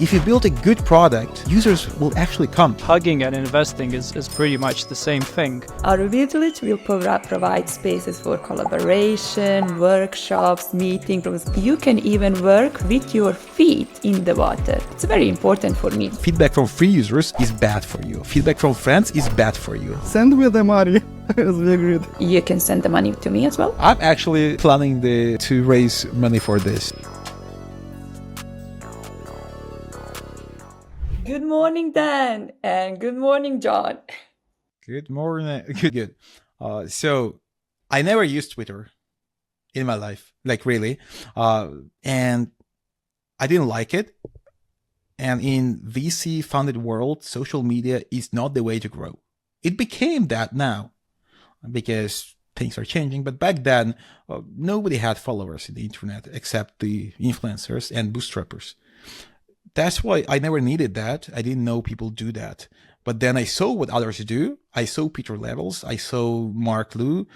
If you build a good product, users will actually come. Hugging and investing is pretty much the same thing. Our village will provide spaces for collaboration, workshops, meeting rooms. You can even work with your feet in the water. It's very important for me. Feedback from free users is bad for you. Feedback from friends is bad for you. Send me the money. As we agreed. You can send the money to me as well. I'm actually planning to raise money for this. Good morning, Dan, and good morning, John. Good morning. Good. So I never used Twitter in my life, like really. And I didn't like it. And in VC funded world, social media is not the way to grow. It became that now because things are changing. But back then, nobody had followers in the internet except the influencers and bootstrappers. That's why I never needed that. I didn't know people do that. But then I saw what others do. I saw Peter Levels. I saw Mark Liu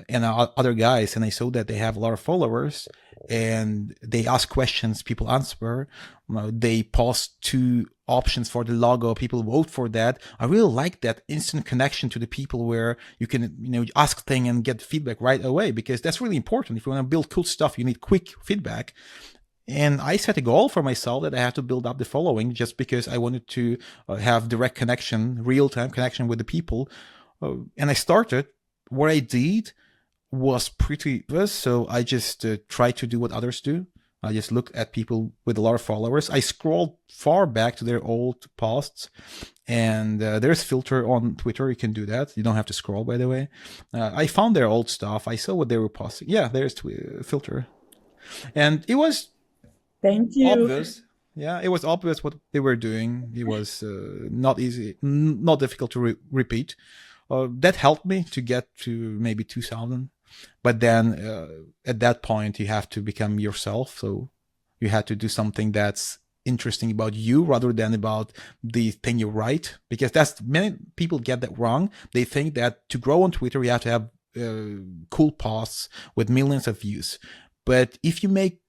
and other guys. And I saw that they have a lot of followers and they ask questions, people answer. They post 2 options for the logo. People vote for that. I really like that instant connection to the people where you can, ask things and get feedback right away, because that's really important. If you want to build cool stuff, you need quick feedback. And I set a goal for myself that I have to build up the following just because I wanted to have direct connection, real-time connection with the people. And I started. What I did was pretty good. So I just tried to do what others do. I just looked at people with a lot of followers. I scrolled far back to their old posts. And there's filter on Twitter. You can do that. You don't have to scroll, by the way. I found their old stuff. I saw what they were posting. Yeah, there's filter. And it was... Thank you. Obvious. Yeah, it was obvious what they were doing. It was not easy, not difficult to repeat. That helped me to get to maybe 2,000. But then at that point, you have to become yourself. So you had to do something that's interesting about you rather than about the thing you write. Because many people get that wrong. They think that to grow on Twitter, you have to have cool posts with millions of views. But if you make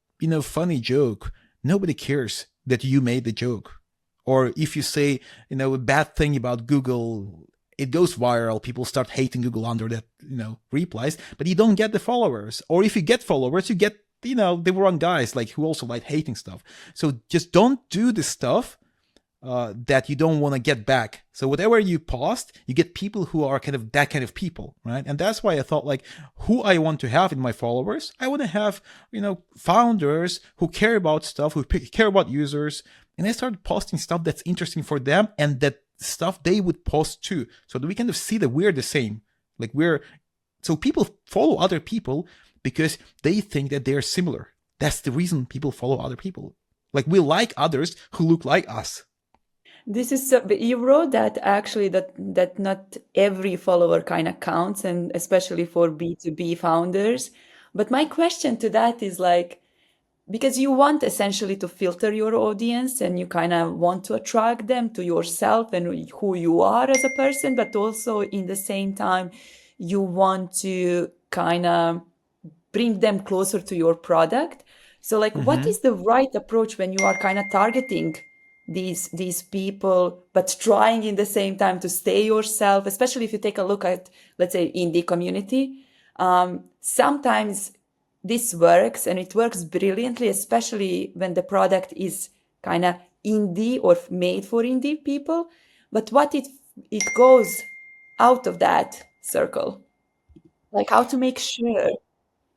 funny joke, nobody cares that you made the joke. Or if you say, a bad thing about Google, it goes viral. People start hating Google under that, replies, but you don't get the followers. Or if you get followers, you get, the wrong guys, like who also like hating stuff. So just don't do the stuff that you don't want to get back. So whatever you post, you get people who are kind of that kind of people, right? And that's why I thought, like, who I want to have in my followers. I want to have, founders who care about stuff, who care about users. And I started posting stuff that's interesting for them and that stuff they would post too. So that we kind of see that we're the same. So people follow other people because they think that they're similar. That's the reason people follow other people. Like, we like others who look like us. This is so, but you wrote that actually that not every follower kind of counts, and especially for B2B founders. But my question to that is like, because you want essentially to filter your audience and you kind of want to attract them to yourself and who you are as a person, but also in the same time, you want to kind of bring them closer to your product. So like, what is the right approach when you are kind of targeting these people, but trying in the same time to stay yourself, especially if you take a look at, let's say, indie community. Sometimes this works and it works brilliantly, especially when the product is kind of indie or made for indie people. But what it goes out of that circle, like how to make sure.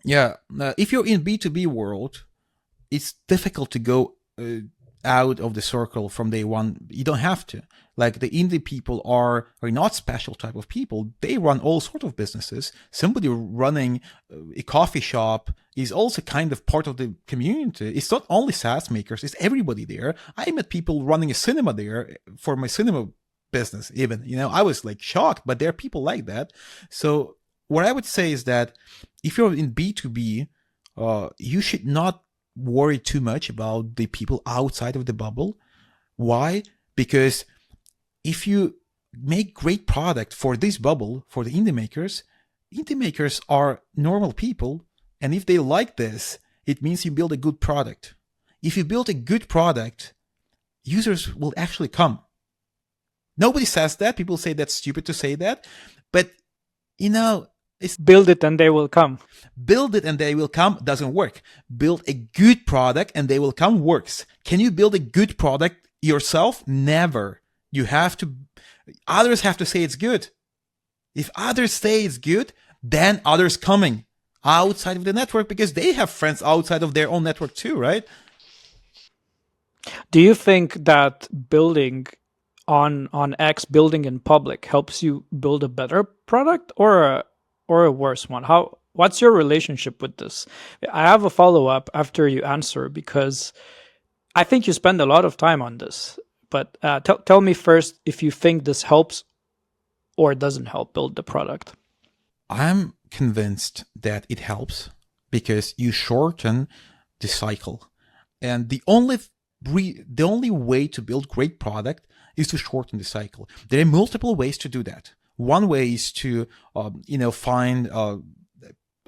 Yeah, if you're in B2B world, it's difficult to go out of the circle from day one. You don't have to. Like, the indie people are not special type of people. They run all sort of businesses. Somebody running a coffee shop is also kind of part of the community. It's not only SaaS makers, it's everybody there. I met people running a cinema there for my cinema business even. I was like shocked, but there are people like that. So what I would say is that if you're in B2B, you should not worry too much about the people outside of the bubble. Why? Because if you make great product for this bubble, for the indie makers are normal people. And if they like this, it means you build a good product. If you build a good product, users will actually come. Nobody says that. People say that's stupid to say that. But, it's Build it and they will come. build it and they will come doesn't work. Build a good product and they will come works. Can you build a good product yourself? Never. Others have to say it's good. If others say it's good, then others coming outside of the network because they have friends outside of their own network too, right? Do you think that building on X, building in public, helps you build a better product or a worse one? What's your relationship with this? I have a follow-up after you answer because I think you spend a lot of time on this. But tell me first if you think this helps or doesn't help build the product. I'm convinced that it helps because you shorten the cycle. And the only way to build great product is to shorten the cycle. There are multiple ways to do that. One way is to, find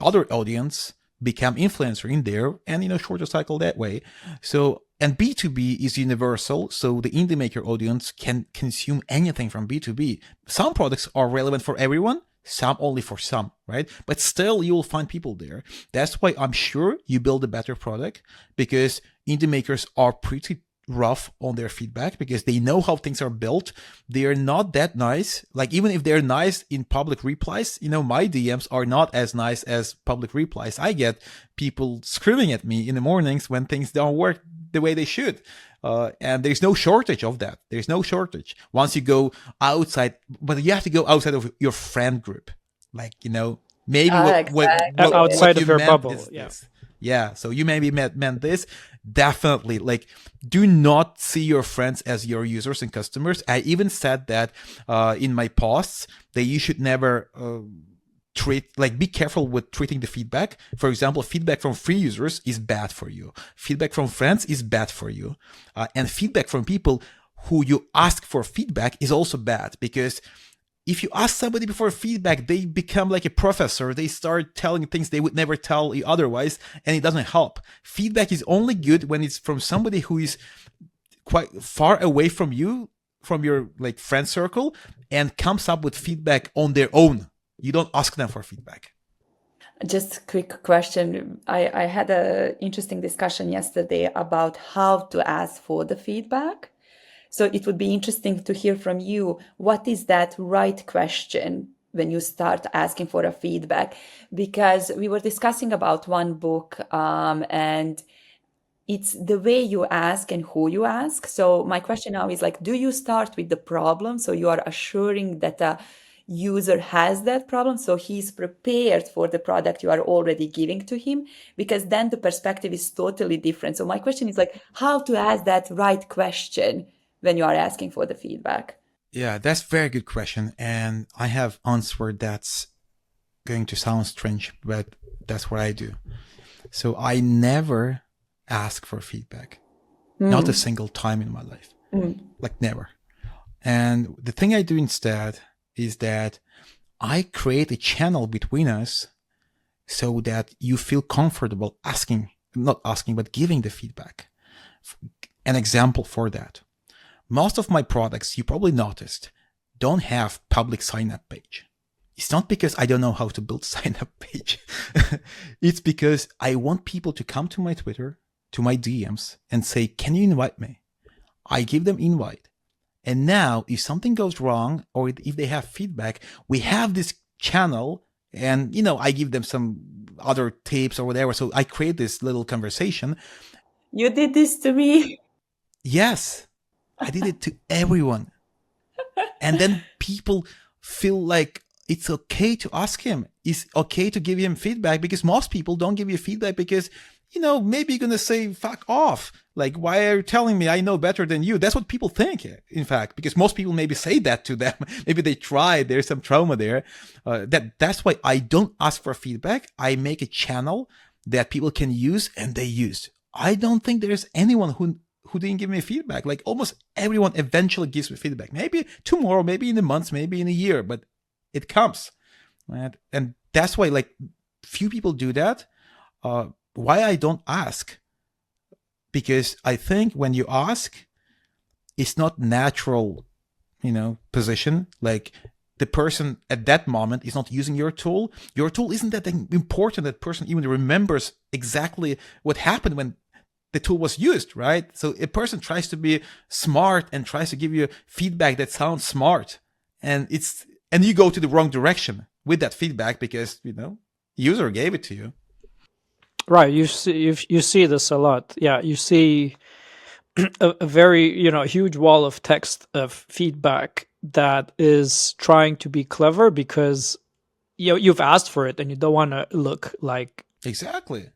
other audience, become influencer in there, and short the cycle that way. So, and B2B is universal, so the indie maker audience can consume anything from B2B. Some products are relevant for everyone, some only for some, right? But still, you will find people there. That's why I'm sure you build a better product because indie makers are pretty rough on their feedback because they know how things are built. They are not that nice. Like even if they're nice in public replies, my DMs are not as nice as public replies. I get people screaming at me in the mornings when things don't work the way they should. And there's no shortage of that. There's no shortage. Once you go outside, but you have to go outside of your friend group. Like, maybe outside of your bubble. Yeah. So you maybe meant this. Definitely. Like, do not see your friends as your users and customers. I even said that in my posts that you should never be careful with treating the feedback. For example, feedback from free users is bad for you. Feedback from friends is bad for you. And feedback from people who you ask for feedback is also bad because if you ask somebody before feedback, they become like a professor. They start telling things they would never tell you otherwise, and it doesn't help. Feedback is only good when it's from somebody who is quite far away from you, from your friend circle, and comes up with feedback on their own. You don't ask them for feedback. Just a quick question. I had an interesting discussion yesterday about how to ask for the feedback. So it would be interesting to hear from you, what is that right question when you start asking for a feedback? Because we were discussing about one book and it's the way you ask and who you ask. So my question now is do you start with the problem? So you are assuring that a user has that problem, so he's prepared for the product you are already giving to him, because then the perspective is totally different. So my question is how to ask that right question when you are asking for the feedback? Yeah, that's a very good question. And I have answered that's going to sound strange, but that's what I do. So I never ask for feedback. Not a single time in my life. Never. And the thing I do instead is that I create a channel between us so that you feel comfortable giving the feedback. An example for that. Most of my products, you probably noticed, don't have public sign-up page. It's not because I don't know how to build sign-up page. It's because I want people to come to my Twitter, to my DMs, and say, can you invite me? I give them invite. And now, if something goes wrong, or if they have feedback, we have this channel, and, I give them some other tips or whatever. So I create this little conversation. You did this to me. Yes. I did it to everyone. And then people feel like it's okay to ask him. It's okay to give him feedback because most people don't give you feedback because, maybe you're going to say, fuck off. Why are you telling me I know better than you? That's what people think, in fact, because most people maybe say that to them. Maybe they tried. There's some trauma there. That's why I don't ask for feedback. I make a channel that people can use and they use. I don't think there's anyone who didn't give me feedback. Almost everyone eventually gives me feedback. Maybe tomorrow, maybe in a month, maybe in a year, but it comes. Right? And that's why few people do that. Why I don't ask? Because I think when you ask, it's not natural, position. Like the person at that moment is not using your tool. Your tool isn't that important. That person even remembers exactly what happened when the tool was used, right? So a person tries to be smart and tries to give you feedback that sounds smart, and you go to the wrong direction with that feedback because user gave it to you. Right. You see this a lot. Yeah. You see a very huge wall of text of feedback that is trying to be clever because you've asked for it and you don't want to look like Exactly.